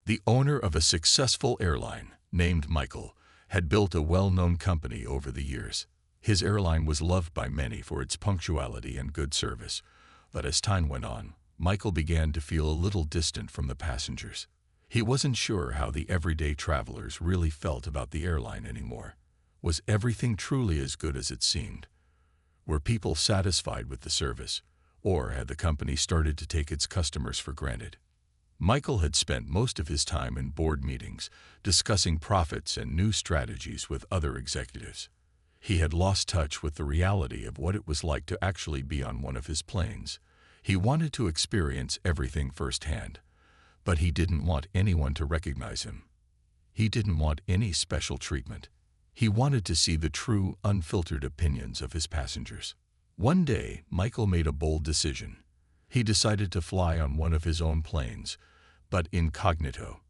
The owner of a successful airline, named Michael, had built a well-known company over the years. His airline was loved by many for its punctuality and good service, but as time went on, Michael began to feel a little distant from the passengers. He wasn't sure how the everyday travelers really felt about the airline anymore. Was everything truly as good as it seemed? Were people satisfied with the service, or had the company started to take its customers for granted? Michael had spent most of his time in board meetings, discussing profits and new strategies with other executives. He had lost touch with the reality of what it was like to actually be on one of his planes. He wanted to experience everything firsthand, but he didn't want anyone to recognize him. He didn't want any special treatment. He wanted to see the true, unfiltered opinions of his passengers. One day, Michael made a bold decision. He decided to fly on one of his own planes, but incognito.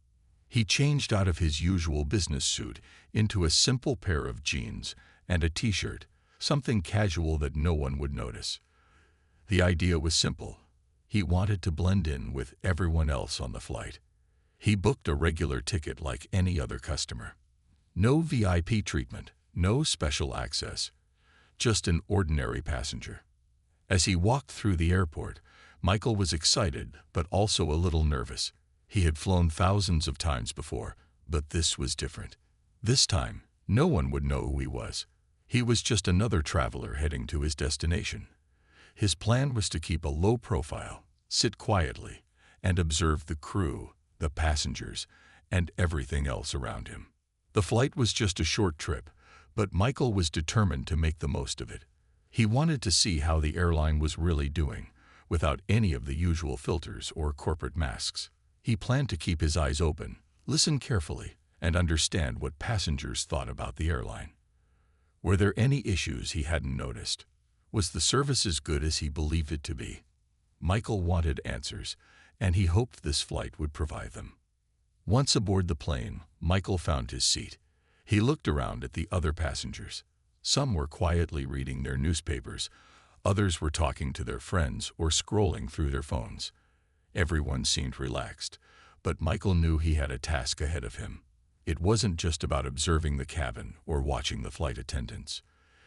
He changed out of his usual business suit into a simple pair of jeans and a t-shirt, something casual that no one would notice. The idea was simple. He wanted to blend in with everyone else on the flight. He booked a regular ticket like any other customer. No VIP treatment, no special access, just an ordinary passenger. As he walked through the airport, Michael was excited but also a little nervous. He had flown thousands of times before, but this was different. This time, no one would know who he was. He was just another traveler heading to his destination. His plan was to keep a low profile, sit quietly, and observe the crew, the passengers, and everything else around him. The flight was just a short trip, but Michael was determined to make the most of it. He wanted to see how the airline was really doing, without any of the usual filters or corporate masks. He planned to keep his eyes open, listen carefully, and understand what passengers thought about the airline. Were there any issues he hadn't noticed? Was the service as good as he believed it to be? Michael wanted answers, and he hoped this flight would provide them. Once aboard the plane, Michael found his seat. He looked around at the other passengers. Some were quietly reading their newspapers. Others were talking to their friends or scrolling through their phones. Everyone seemed relaxed, but Michael knew he had a task ahead of him. It wasn't just about observing the cabin or watching the flight attendants.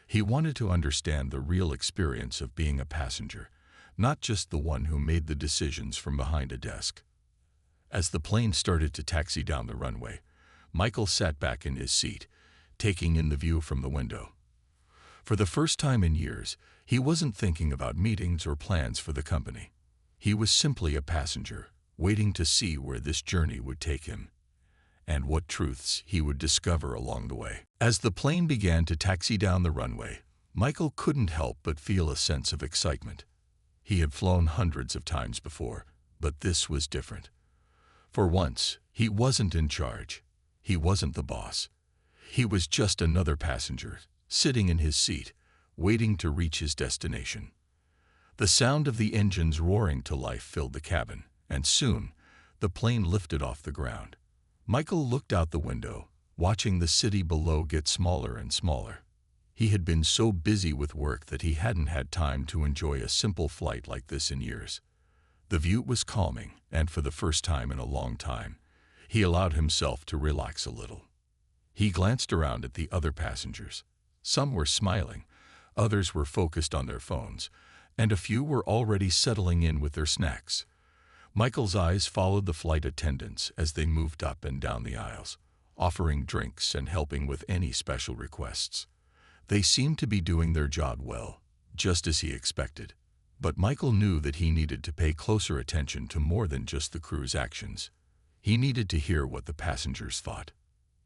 He wanted to understand the real experience of being a passenger, not just the one who made the decisions from behind a desk. As the plane started to taxi down the runway, Michael sat back in his seat, taking in the view from the window. For the first time in years, he wasn't thinking about meetings or plans for the company. He was simply a passenger, waiting to see where this journey would take him, and what truths he would discover along the way. As the plane began to taxi down the runway, Michael couldn't help but feel a sense of excitement. He had flown hundreds of times before, but this was different. For once, he wasn't in charge. He wasn't the boss. He was just another passenger, sitting in his seat, waiting to reach his destination. The sound of the engines roaring to life filled the cabin, and soon, the plane lifted off the ground. Michael looked out the window, watching the city below get smaller and smaller. He had been so busy with work that he hadn't had time to enjoy a simple flight like this in years. The view was calming, and for the first time in a long time, he allowed himself to relax a little. He glanced around at the other passengers. Some were smiling, others were focused on their phones, and a few were already settling in with their snacks. Michael's eyes followed the flight attendants as they moved up and down the aisles, offering drinks and helping with any special requests. They seemed to be doing their job well, just as he expected. But Michael knew that he needed to pay closer attention to more than just the crew's actions. He needed to hear what the passengers thought.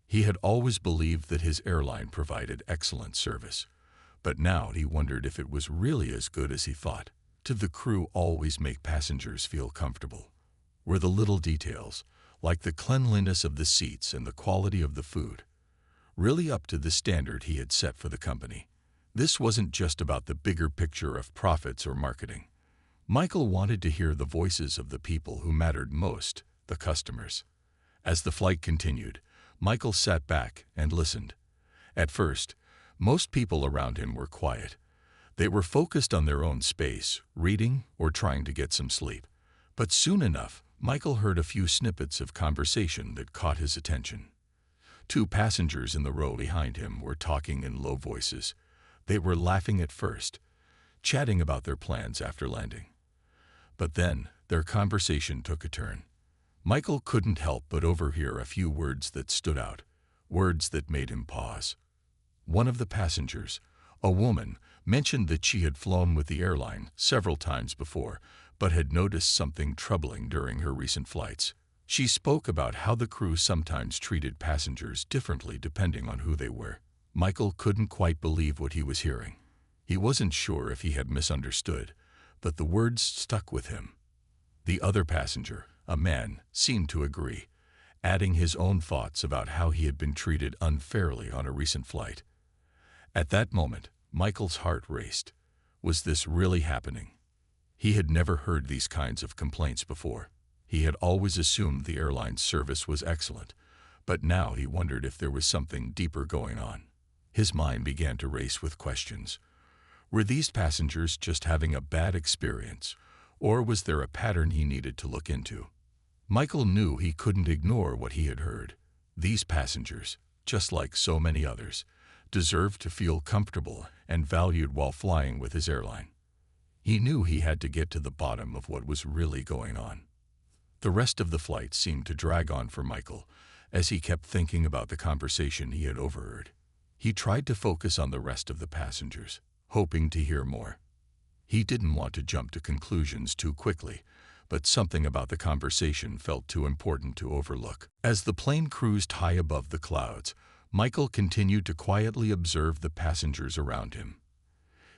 He had always believed that his airline provided excellent service, but now he wondered if it was really as good as he thought. Did the crew always make passengers feel comfortable? Were the little details, like the cleanliness of the seats and the quality of the food, really up to the standard he had set for the company? This wasn't just about the bigger picture of profits or marketing. Michael wanted to hear the voices of the people who mattered most, the customers. As the flight continued, Michael sat back and listened. At first, most people around him were quiet. They were focused on their own space, reading or trying to get some sleep. But soon enough, Michael heard a few snippets of conversation that caught his attention. Two passengers in the row behind him were talking in low voices. They were laughing at first, chatting about their plans after landing. But then, their conversation took a turn. Michael couldn't help but overhear a few words that stood out, words that made him pause. One of the passengers, a woman, mentioned that she had flown with the airline several times before, but had noticed something troubling during her recent flights. She spoke about how the crew sometimes treated passengers differently depending on who they were. Michael couldn't quite believe what he was hearing. He wasn't sure if he had misunderstood, but the words stuck with him. The other passenger, a man, seemed to agree, adding his own thoughts about how he had been treated unfairly on a recent flight. At that moment, Michael's heart raced. Was this really happening? He had never heard these kinds of complaints before. He had always assumed the airline's service was excellent, but now he wondered if there was something deeper going on. His mind began to race with questions. Were these passengers just having a bad experience, or was there a pattern he needed to look into? Michael knew he couldn't ignore what he had heard. These passengers, just like so many others, deserved to feel comfortable and valued while flying with his airline. He knew he had to get to the bottom of what was really going on. The rest of the flight seemed to drag on for Michael as he kept thinking about the conversation he had overheard. He tried to focus on the rest of the passengers, hoping to hear more. He didn't want to jump to conclusions too quickly, but something about the conversation felt too important to overlook. As the plane cruised high above the clouds, Michael continued to quietly observe the passengers around him.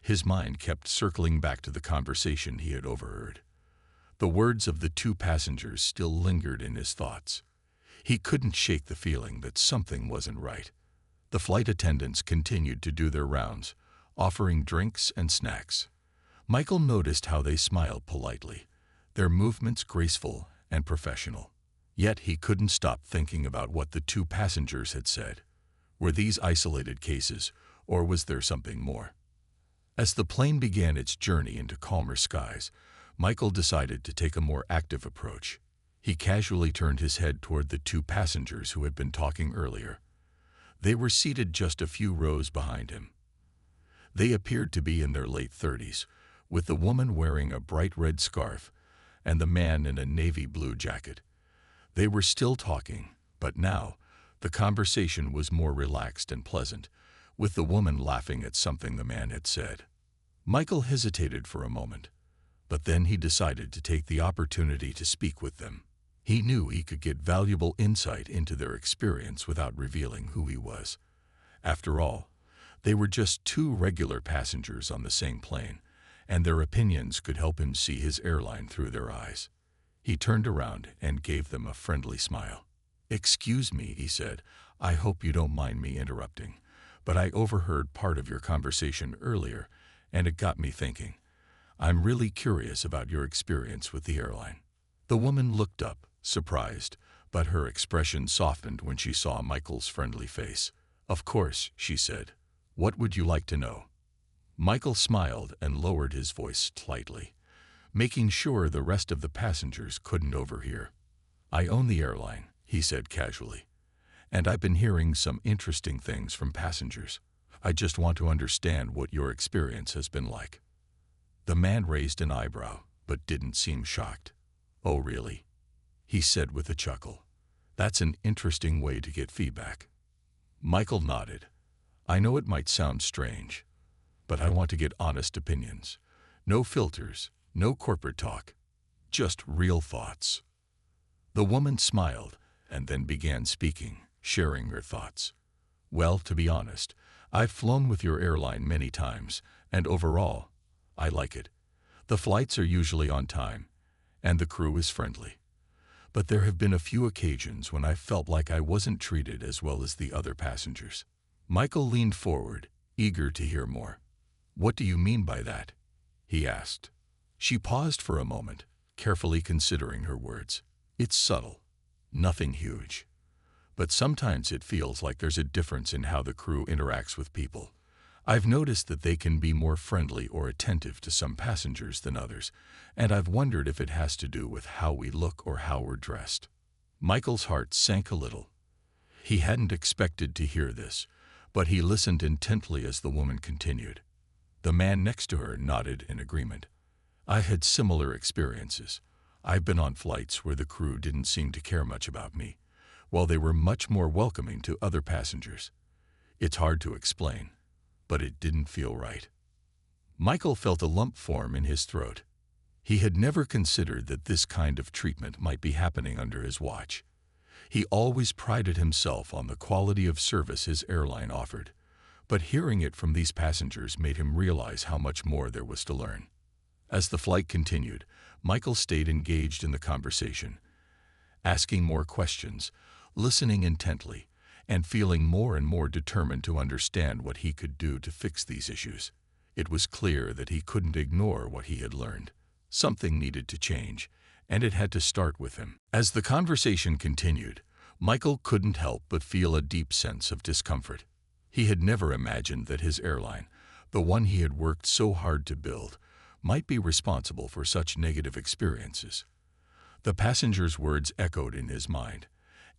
His mind kept circling back to the conversation he had overheard. The words of the two passengers still lingered in his thoughts. He couldn't shake the feeling that something wasn't right. The flight attendants continued to do their rounds, offering drinks and snacks. Michael noticed how they smiled politely, their movements graceful and professional. Yet he couldn't stop thinking about what the two passengers had said. Were these isolated cases, or was there something more? As the plane began its journey into calmer skies, Michael decided to take a more active approach. He casually turned his head toward the two passengers who had been talking earlier. They were seated just a few rows behind him. They appeared to be in their late 30s, with the woman wearing a bright red scarf and the man in a navy blue jacket. They were still talking, but now the conversation was more relaxed and pleasant, with the woman laughing at something the man had said. Michael hesitated for a moment, but then he decided to take the opportunity to speak with them. He knew he could get valuable insight into their experience without revealing who he was. After all, they were just two regular passengers on the same plane, and their opinions could help him see his airline through their eyes. He turned around and gave them a friendly smile. "Excuse me," he said. "I hope you don't mind me interrupting, but I overheard part of your conversation earlier, and it got me thinking. I'm really curious about your experience with the airline." The woman looked up, surprised, but her expression softened when she saw Michael's friendly face. "Of course," she said. "What would you like to know?" Michael smiled and lowered his voice slightly, making sure the rest of the passengers couldn't overhear. "I own the airline," he said casually, "and I've been hearing some interesting things from passengers. I just want to understand what your experience has been like." The man raised an eyebrow, but didn't seem shocked. "Oh, really?" he said with a chuckle. "That's an interesting way to get feedback." Michael nodded. "I know it might sound strange, but I want to get honest opinions. No filters, no corporate talk, just real thoughts." The woman smiled and then began speaking, sharing her thoughts. "Well, to be honest, I've flown with your airline many times, and overall, I like it. The flights are usually on time, and the crew is friendly. But there have been a few occasions when I felt like I wasn't treated as well as the other passengers." Michael leaned forward, eager to hear more. "What do you mean by that?" he asked. She paused for a moment, carefully considering her words. "It's subtle, nothing huge. But sometimes it feels like there's a difference in how the crew interacts with people. I've noticed that they can be more friendly or attentive to some passengers than others, and I've wondered if it has to do with how we look or how we're dressed." Michael's heart sank a little. He hadn't expected to hear this, but he listened intently as the woman continued. The man next to her nodded in agreement. "I've had similar experiences. I've been on flights where the crew didn't seem to care much about me, while they were much more welcoming to other passengers. It's hard to explain, but it didn't feel right." Michael felt a lump form in his throat. He had never considered that this kind of treatment might be happening under his watch. He always prided himself on the quality of service his airline offered, but hearing it from these passengers made him realize how much more there was to learn. As the flight continued, Michael stayed engaged in the conversation, asking more questions, listening intently, and feeling more and more determined to understand what he could do to fix these issues. It was clear that he couldn't ignore what he had learned. Something needed to change, and it had to start with him. As the conversation continued, Michael couldn't help but feel a deep sense of discomfort. He had never imagined that his airline, the one he had worked so hard to build, might be responsible for such negative experiences. The passengers' words echoed in his mind,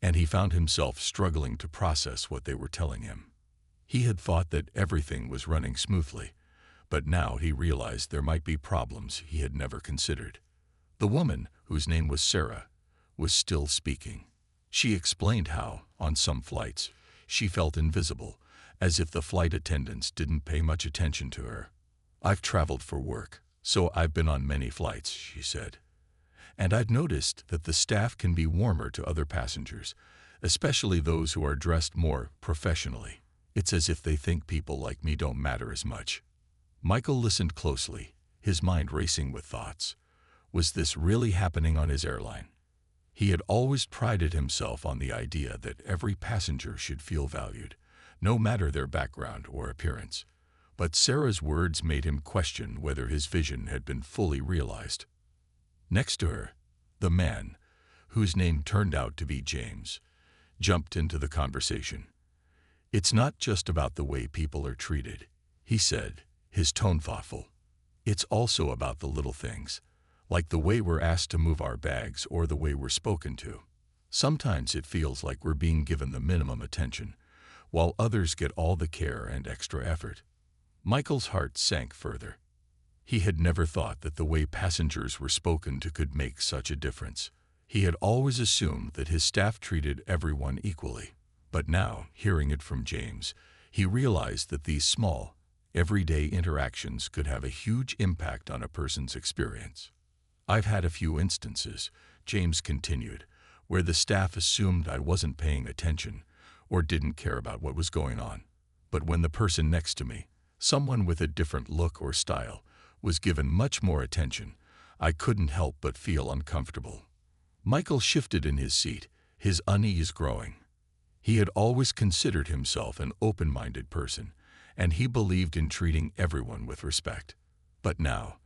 and he found himself struggling to process what they were telling him. He had thought that everything was running smoothly, but now he realized there might be problems he had never considered. The woman, whose name was Sarah, was still speaking. She explained how, on some flights, she felt invisible, as if the flight attendants didn't pay much attention to her. "I've traveled for work, so I've been on many flights," she said. "And I've noticed that the staff can be warmer to other passengers, especially those who are dressed more professionally. It's as if they think people like me don't matter as much." Michael listened closely, his mind racing with thoughts. Was this really happening on his airline? He had always prided himself on the idea that every passenger should feel valued, no matter their background or appearance. But Sarah's words made him question whether his vision had been fully realized. Next to her, the man, whose name turned out to be James, jumped into the conversation. "It's not just about the way people are treated," he said, his tone thoughtful. "It's also about the little things, like the way we're asked to move our bags or the way we're spoken to. Sometimes it feels like we're being given the minimum attention, while others get all the care and extra effort." Michael's heart sank further. He had never thought that the way passengers were spoken to could make such a difference. He had always assumed that his staff treated everyone equally. But now, hearing it from James, he realized that these small, everyday interactions could have a huge impact on a person's experience. "I've had a few instances," James continued, "where the staff assumed I wasn't paying attention or didn't care about what was going on. But when the person next to me, someone with a different look or style, was given much more attention, I couldn't help but feel uncomfortable." Michael shifted in his seat, his unease growing. He had always considered himself an open-minded person, and he believed in treating everyone with respect. But now,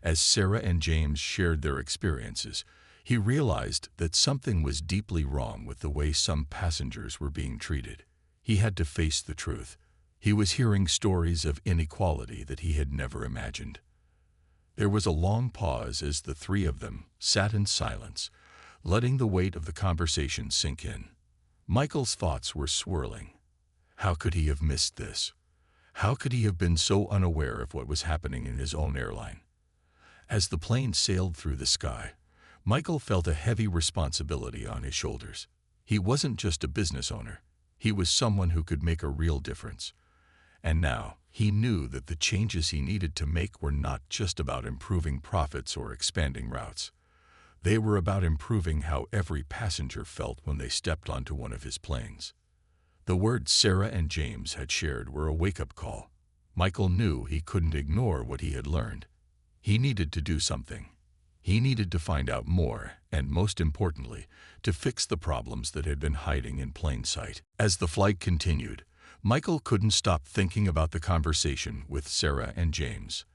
as Sarah and James shared their experiences, he realized that something was deeply wrong with the way some passengers were being treated. He had to face the truth. He was hearing stories of inequality that he had never imagined. There was a long pause as the three of them sat in silence, letting the weight of the conversation sink in. Michael's thoughts were swirling. How could he have missed this? How could he have been so unaware of what was happening in his own airline? As the plane sailed through the sky, Michael felt a heavy responsibility on his shoulders. He wasn't just a business owner. He was someone who could make a real difference. And now, he knew that the changes he needed to make were not just about improving profits or expanding routes. They were about improving how every passenger felt when they stepped onto one of his planes. The words Sarah and James had shared were a wake-up call. Michael knew he couldn't ignore what he had learned. He needed to do something. He needed to find out more, and most importantly, to fix the problems that had been hiding in plain sight. As the flight continued, Michael couldn't stop thinking about the conversation with Sarah and James.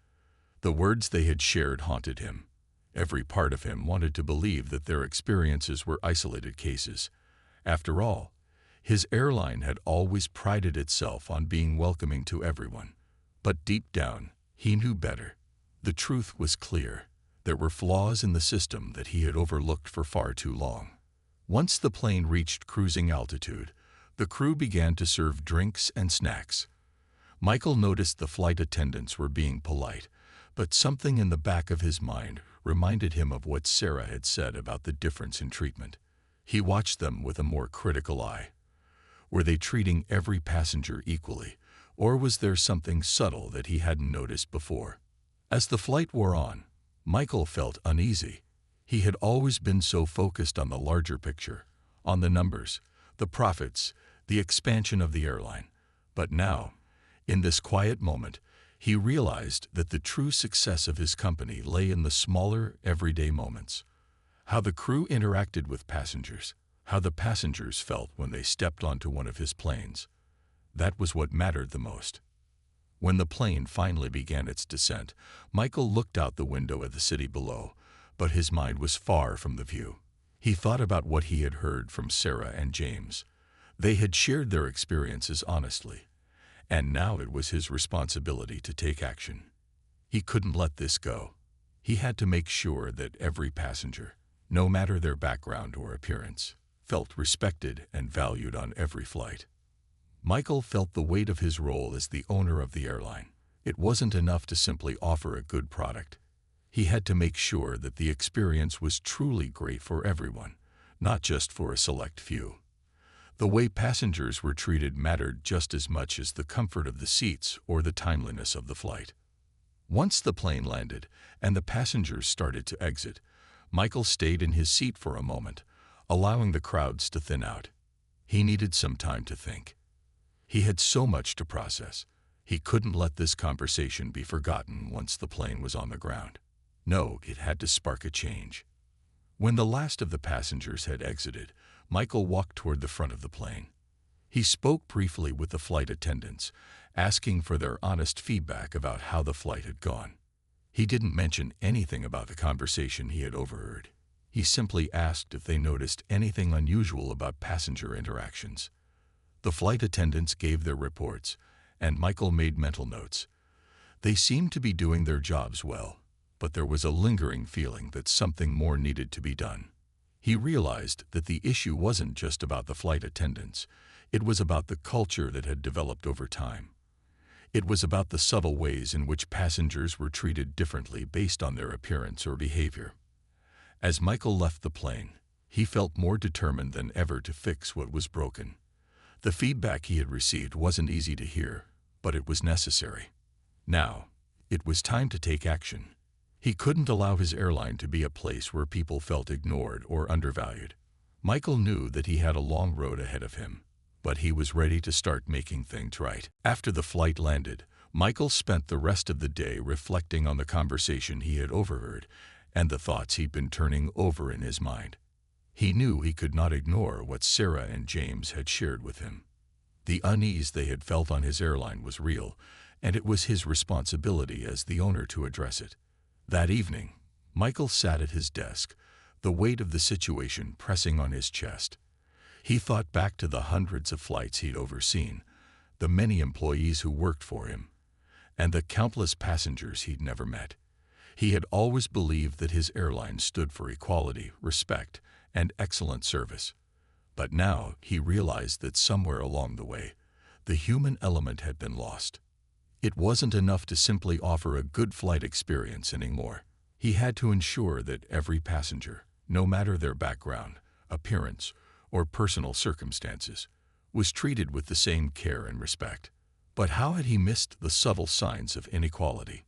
The words they had shared haunted him. Every part of him wanted to believe that their experiences were isolated cases. After all, his airline had always prided itself on being welcoming to everyone. But deep down, he knew better. The truth was clear. There were flaws in the system that he had overlooked for far too long. Once the plane reached cruising altitude, the crew began to serve drinks and snacks. Michael noticed the flight attendants were being polite, but something in the back of his mind reminded him of what Sarah had said about the difference in treatment. He watched them with a more critical eye. Were they treating every passenger equally, or was there something subtle that he hadn't noticed before? As the flight wore on, Michael felt uneasy. He had always been so focused on the larger picture, on the numbers, the profits, the expansion of the airline. But now, in this quiet moment, he realized that the true success of his company lay in the smaller, everyday moments. How the crew interacted with passengers, how the passengers felt when they stepped onto one of his planes. That was what mattered the most. When the plane finally began its descent, Michael looked out the window at the city below, but his mind was far from the view. He thought about what he had heard from Sarah and James. They had shared their experiences honestly, and now it was his responsibility to take action. He couldn't let this go. He had to make sure that every passenger, no matter their background or appearance, felt respected and valued on every flight. Michael felt the weight of his role as the owner of the airline. It wasn't enough to simply offer a good product. He had to make sure that the experience was truly great for everyone, not just for a select few. The way passengers were treated mattered just as much as the comfort of the seats or the timeliness of the flight. Once the plane landed and the passengers started to exit, Michael stayed in his seat for a moment, allowing the crowds to thin out. He needed some time to think. He had so much to process. He couldn't let this conversation be forgotten once the plane was on the ground. No, it had to spark a change. When the last of the passengers had exited, Michael walked toward the front of the plane. He spoke briefly with the flight attendants, asking for their honest feedback about how the flight had gone. He didn't mention anything about the conversation he had overheard. He simply asked if they noticed anything unusual about passenger interactions. The flight attendants gave their reports, and Michael made mental notes. They seemed to be doing their jobs well, but there was a lingering feeling that something more needed to be done. He realized that the issue wasn't just about the flight attendants. It was about the culture that had developed over time. It was about the subtle ways in which passengers were treated differently based on their appearance or behavior. As Michael left the plane, he felt more determined than ever to fix what was broken. The feedback he had received wasn't easy to hear, but it was necessary. Now, it was time to take action. He couldn't allow his airline to be a place where people felt ignored or undervalued. Michael knew that he had a long road ahead of him, but he was ready to start making things right. After the flight landed, Michael spent the rest of the day reflecting on the conversation he had overheard and the thoughts he'd been turning over in his mind. He knew he could not ignore what Sarah and James had shared with him. The unease they had felt on his airline was real, and it was his responsibility as the owner to address it. That evening, Michael sat at his desk, the weight of the situation pressing on his chest. He thought back to the hundreds of flights he'd overseen, the many employees who worked for him, and the countless passengers he'd never met. He had always believed that his airline stood for equality, respect, and excellent service. But now he realized that somewhere along the way, the human element had been lost. It wasn't enough to simply offer a good flight experience anymore. He had to ensure that every passenger, no matter their background, appearance, or personal circumstances, was treated with the same care and respect. But how had he missed the subtle signs of inequality,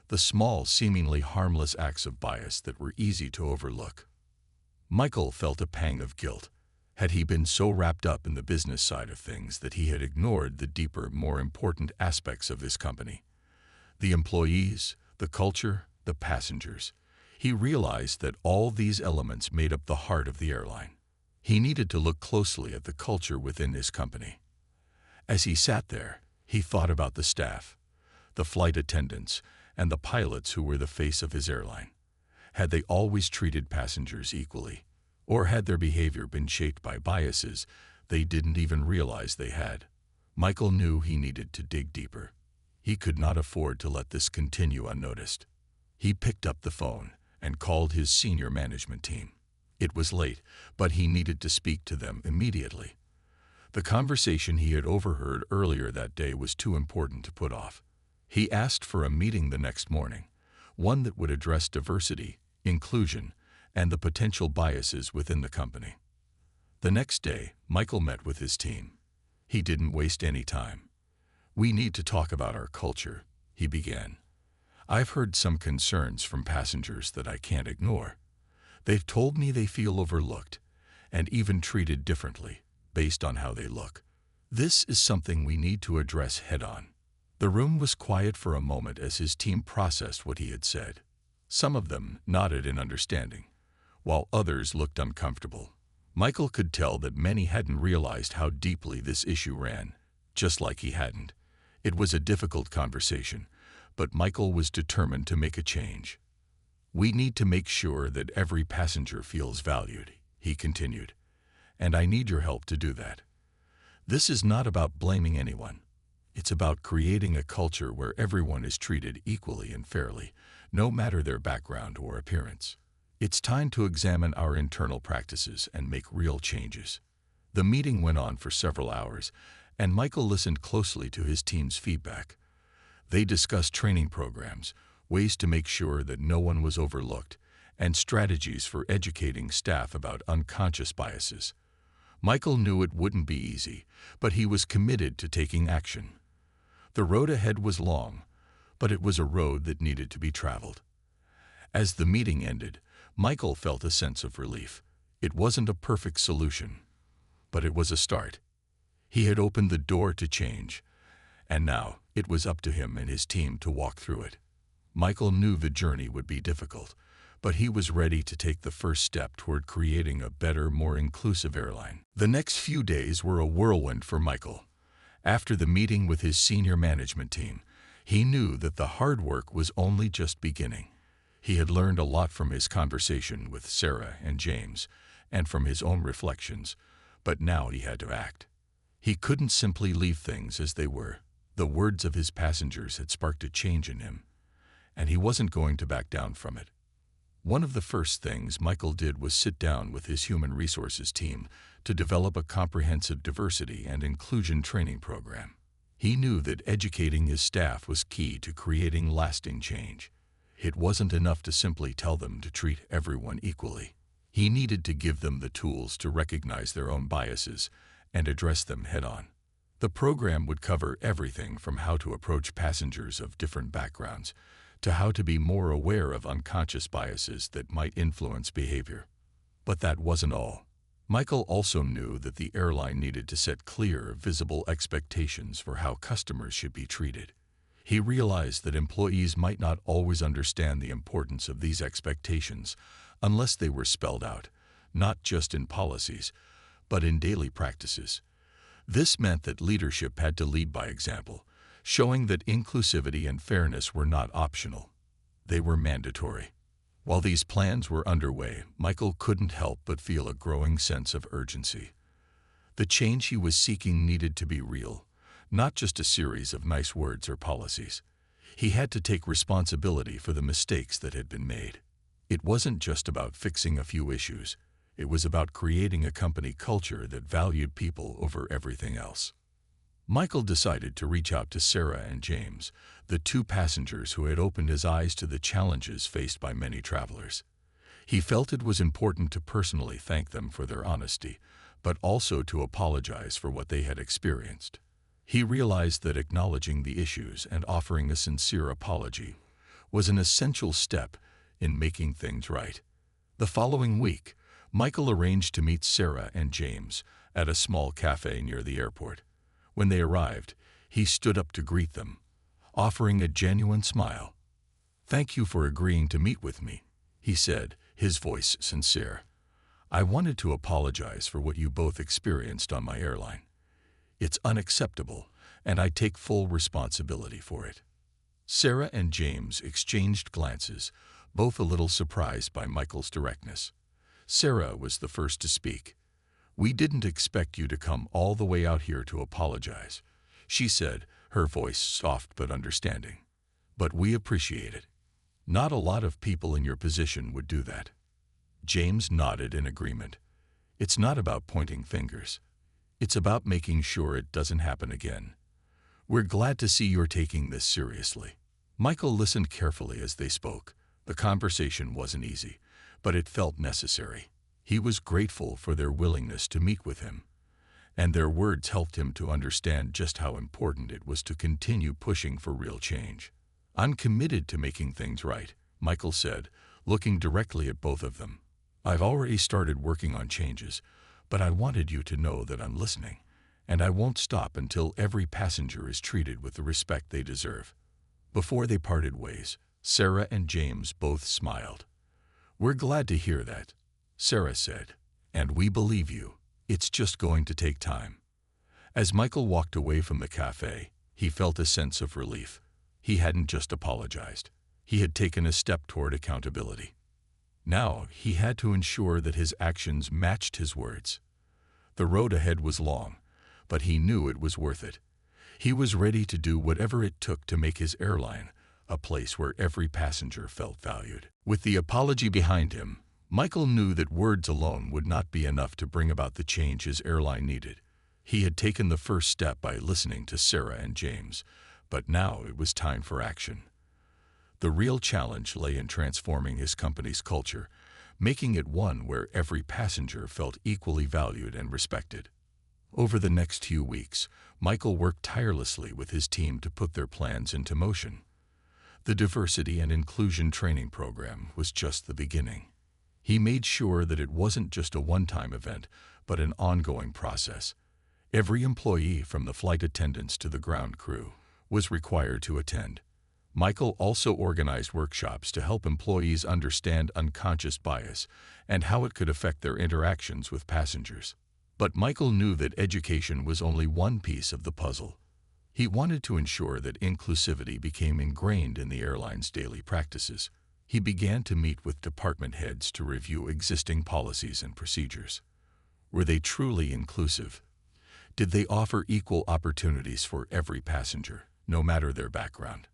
the small, seemingly harmless acts of bias that were easy to overlook? Michael felt a pang of guilt. Had he been so wrapped up in the business side of things that he had ignored the deeper, more important aspects of his company? The employees, the culture, the passengers. He realized that all these elements made up the heart of the airline. He needed to look closely at the culture within his company. As he sat there, he thought about the staff, the flight attendants, and the pilots who were the face of his airline. Had they always treated passengers equally? Or had their behavior been shaped by biases they didn't even realize they had? Michael knew he needed to dig deeper. He could not afford to let this continue unnoticed. He picked up the phone and called his senior management team. It was late, but he needed to speak to them immediately. The conversation he had overheard earlier that day was too important to put off. He asked for a meeting the next morning, one that would address diversity, inclusion, and the potential biases within the company. The next day, Michael met with his team. He didn't waste any time. "We need to talk about our culture," he began. "I've heard some concerns from passengers that I can't ignore. They've told me they feel overlooked and even treated differently based on how they look. This is something we need to address head-on." The room was quiet for a moment as his team processed what he had said. Some of them nodded in understanding, while others looked uncomfortable. Michael could tell that many hadn't realized how deeply this issue ran, just like he hadn't. It was a difficult conversation, but Michael was determined to make a change. "We need to make sure that every passenger feels valued," he continued, "and I need your help to do that. This is not about blaming anyone. It's about creating a culture where everyone is treated equally and fairly, no matter their background or appearance. It's time to examine our internal practices and make real changes." The meeting went on for several hours, and Michael listened closely to his team's feedback. They discussed training programs, ways to make sure that no one was overlooked, and strategies for educating staff about unconscious biases. Michael knew it wouldn't be easy, but he was committed to taking action. The road ahead was long, but it was a road that needed to be traveled. As the meeting ended, Michael felt a sense of relief. It wasn't a perfect solution, but it was a start. He had opened the door to change, and now it was up to him and his team to walk through it. Michael knew the journey would be difficult, but he was ready to take the first step toward creating a better, more inclusive airline. The next few days were a whirlwind for Michael. After the meeting with his senior management team, he knew that the hard work was only just beginning. He had learned a lot from his conversation with Sarah and James, and from his own reflections, but now he had to act. He couldn't simply leave things as they were. The words of his passengers had sparked a change in him, and he wasn't going to back down from it. One of the first things Michael did was sit down with his human resources team to develop a comprehensive diversity and inclusion training program. He knew that educating his staff was key to creating lasting change. It wasn't enough to simply tell them to treat everyone equally. He needed to give them the tools to recognize their own biases and address them head-on. The program would cover everything from how to approach passengers of different backgrounds to how to be more aware of unconscious biases that might influence behavior. But that wasn't all. Michael also knew that the airline needed to set clear, visible expectations for how customers should be treated. He realized that employees might not always understand the importance of these expectations unless they were spelled out, not just in policies, but in daily practices. This meant that leadership had to lead by example, showing that inclusivity and fairness were not optional. They were mandatory. While these plans were underway, Michael couldn't help but feel a growing sense of urgency. The change he was seeking needed to be real, not just a series of nice words or policies. He had to take responsibility for the mistakes that had been made. It wasn't just about fixing a few issues. It was about creating a company culture that valued people over everything else. Michael decided to reach out to Sarah and James, the two passengers who had opened his eyes to the challenges faced by many travelers. He felt it was important to personally thank them for their honesty, but also to apologize for what they had experienced. He realized that acknowledging the issues and offering a sincere apology was an essential step in making things right. The following week, Michael arranged to meet Sarah and James at a small cafe near the airport. When they arrived, he stood up to greet them, offering a genuine smile. "Thank you for agreeing to meet with me," he said, his voice sincere. "I wanted to apologize for what you both experienced on my airline. It's unacceptable, and I take full responsibility for it." Sarah and James exchanged glances, both a little surprised by Michael's directness. Sarah was the first to speak. "We didn't expect you to come all the way out here to apologize," she said, her voice soft but understanding. "But we appreciate it. Not a lot of people in your position would do that." James nodded in agreement. "It's not about pointing fingers. It's about making sure it doesn't happen again. We're glad to see you're taking this seriously." Michael listened carefully as they spoke. The conversation wasn't easy, but it felt necessary. He was grateful for their willingness to meet with him, and their words helped him to understand just how important it was to continue pushing for real change. "I'm committed to making things right," Michael said, looking directly at both of them. "I've already started working on changes, but I wanted you to know that I'm listening, and I won't stop until every passenger is treated with the respect they deserve." Before they parted ways, Sarah and James both smiled. "We're glad to hear that," Sarah said, "and we believe you. It's just going to take time." As Michael walked away from the cafe, he felt a sense of relief. He hadn't just apologized. He had taken a step toward accountability. Now he had to ensure that his actions matched his words. The road ahead was long, but he knew it was worth it. He was ready to do whatever it took to make his airline a place where every passenger felt valued. With the apology behind him, Michael knew that words alone would not be enough to bring about the change his airline needed. He had taken the first step by listening to Sarah and James, but now it was time for action. The real challenge lay in transforming his company's culture, making it one where every passenger felt equally valued and respected. Over the next few weeks, Michael worked tirelessly with his team to put their plans into motion. The diversity and inclusion training program was just the beginning. He made sure that it wasn't just a one-time event, but an ongoing process. Every employee, from the flight attendants to the ground crew, was required to attend. Michael also organized workshops to help employees understand unconscious bias and how it could affect their interactions with passengers. But Michael knew that education was only one piece of the puzzle. He wanted to ensure that inclusivity became ingrained in the airline's daily practices. He began to meet with department heads to review existing policies and procedures. Were they truly inclusive? Did they offer equal opportunities for every passenger, no matter their background?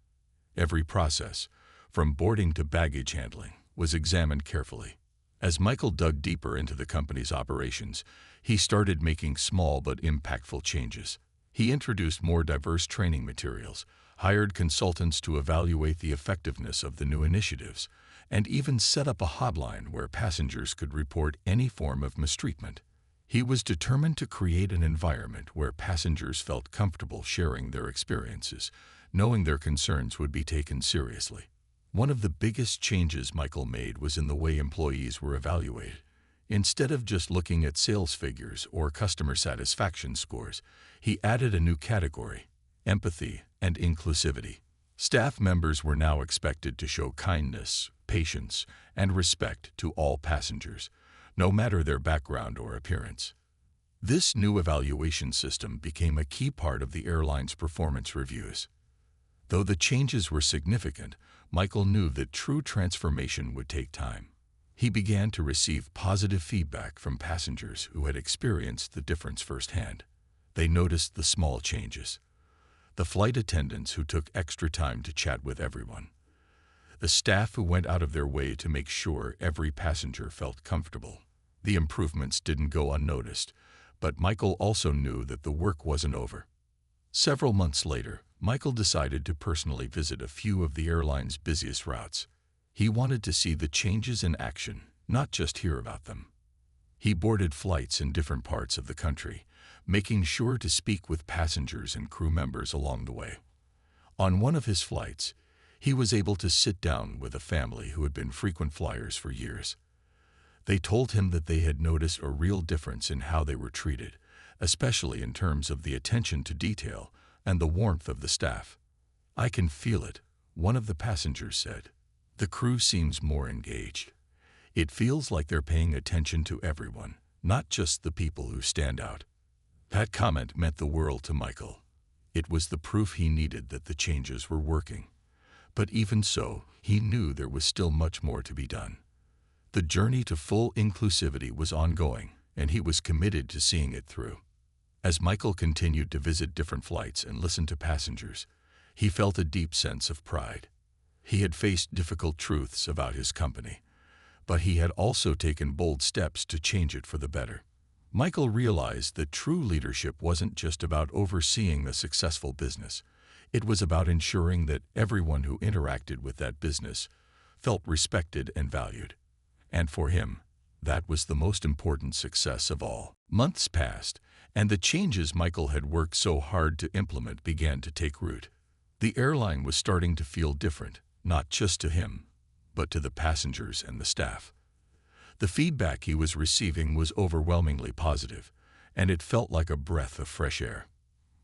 Every process, from boarding to baggage handling, was examined carefully. As Michael dug deeper into the company's operations, he started making small but impactful changes. He introduced more diverse training materials, hired consultants to evaluate the effectiveness of the new initiatives, and even set up a hotline where passengers could report any form of mistreatment. He was determined to create an environment where passengers felt comfortable sharing their experiences, knowing their concerns would be taken seriously. One of the biggest changes Michael made was in the way employees were evaluated. Instead of just looking at sales figures or customer satisfaction scores, he added a new category: empathy and inclusivity. Staff members were now expected to show kindness, patience, and respect to all passengers, no matter their background or appearance. This new evaluation system became a key part of the airline's performance reviews. Though the changes were significant, Michael knew that true transformation would take time. He began to receive positive feedback from passengers who had experienced the difference firsthand. They noticed the small changes: the flight attendants who took extra time to chat with everyone, the staff who went out of their way to make sure every passenger felt comfortable. The improvements didn't go unnoticed, but Michael also knew that the work wasn't over. Several months later, Michael decided to personally visit a few of the airline's busiest routes. He wanted to see the changes in action, not just hear about them. He boarded flights in different parts of the country, making sure to speak with passengers and crew members along the way. On one of his flights, he was able to sit down with a family who had been frequent flyers for years. They told him that they had noticed a real difference in how they were treated, especially in terms of the attention to detail and the warmth of the staff. "I can feel it," one of the passengers said. "The crew seems more engaged. It feels like they're paying attention to everyone, not just the people who stand out." That comment meant the world to Michael. It was the proof he needed that the changes were working. But even so, he knew there was still much more to be done. The journey to full inclusivity was ongoing, and he was committed to seeing it through. As Michael continued to visit different flights and listen to passengers, he felt a deep sense of pride. He had faced difficult truths about his company, but he had also taken bold steps to change it for the better. Michael realized that true leadership wasn't just about overseeing a successful business. It was about ensuring that everyone who interacted with that business felt respected and valued. And for him, that was the most important success of all. Months passed, and the changes Michael had worked so hard to implement began to take root. The airline was starting to feel different, not just to him, but to the passengers and the staff. The feedback he was receiving was overwhelmingly positive, and it felt like a breath of fresh air.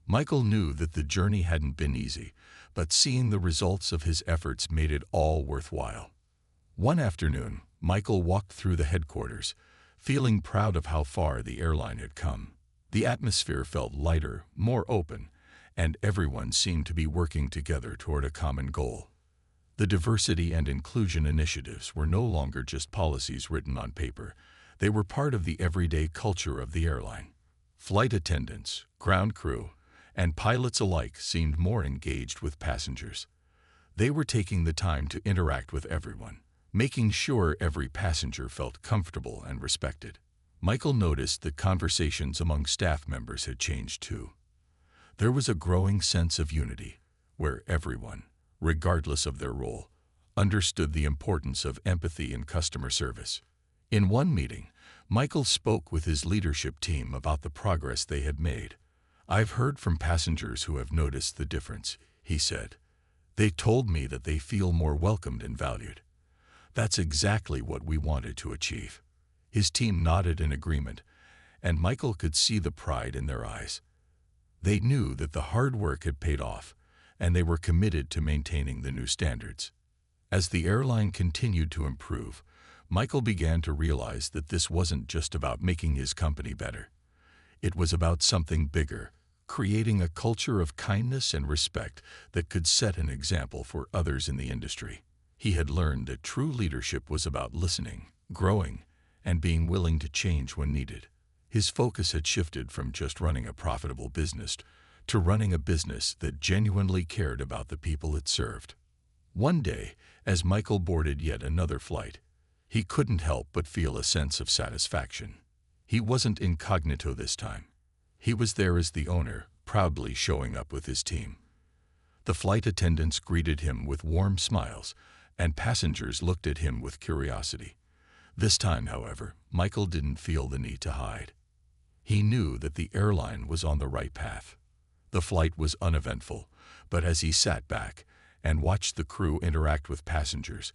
Michael knew that the journey hadn't been easy, but seeing the results of his efforts made it all worthwhile. One afternoon, Michael walked through the headquarters, feeling proud of how far the airline had come. The atmosphere felt lighter, more open, and everyone seemed to be working together toward a common goal. The diversity and inclusion initiatives were no longer just policies written on paper. They were part of the everyday culture of the airline. Flight attendants, ground crew, and pilots alike seemed more engaged with passengers. They were taking the time to interact with everyone, making sure every passenger felt comfortable and respected. Michael noticed that conversations among staff members had changed too. There was a growing sense of unity, where everyone, regardless of their role, understood the importance of empathy in customer service. In one meeting, Michael spoke with his leadership team about the progress they had made. "I've heard from passengers who have noticed the difference," he said. "They told me that they feel more welcomed and valued. That's exactly what we wanted to achieve." His team nodded in agreement, and Michael could see the pride in their eyes. They knew that the hard work had paid off, and they were committed to maintaining the new standards. As the airline continued to improve, Michael began to realize that this wasn't just about making his company better. It was about something bigger, creating a culture of kindness and respect that could set an example for others in the industry. He had learned that true leadership was about listening, growing, and being willing to change when needed. His focus had shifted from just running a profitable business to running a business that genuinely cared about the people it served. One day, as Michael boarded yet another flight, he couldn't help but feel a sense of satisfaction. He wasn't incognito this time. He was there as the owner, proudly showing up with his team. The flight attendants greeted him with warm smiles, and passengers looked at him with curiosity. This time, however, Michael didn't feel the need to hide. He knew that the airline was on the right path. The flight was uneventful, but as he sat back and watched the crew interact with passengers,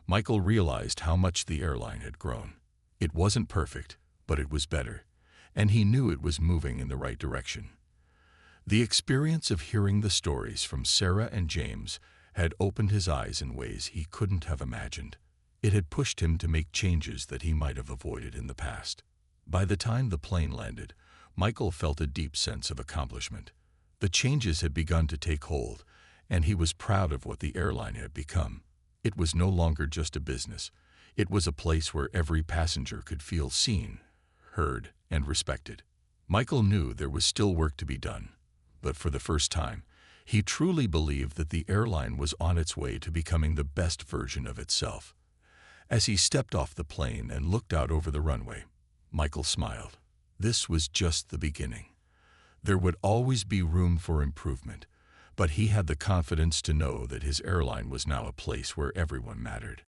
Michael realized how much the airline had grown. It wasn't perfect, but it was better, and he knew it was moving in the right direction. The experience of hearing the stories from Sarah and James had opened his eyes in ways he couldn't have imagined. It had pushed him to make changes that he might have avoided in the past. By the time the plane landed, Michael felt a deep sense of accomplishment. The changes had begun to take hold, and he was proud of what the airline had become. It was no longer just a business. It was a place where every passenger could feel seen, heard, and respected. Michael knew there was still work to be done, but for the first time, he truly believed that the airline was on its way to becoming the best version of itself. As he stepped off the plane and looked out over the runway, Michael smiled. This was just the beginning. There would always be room for improvement, but he had the confidence to know that his airline was now a place where everyone mattered.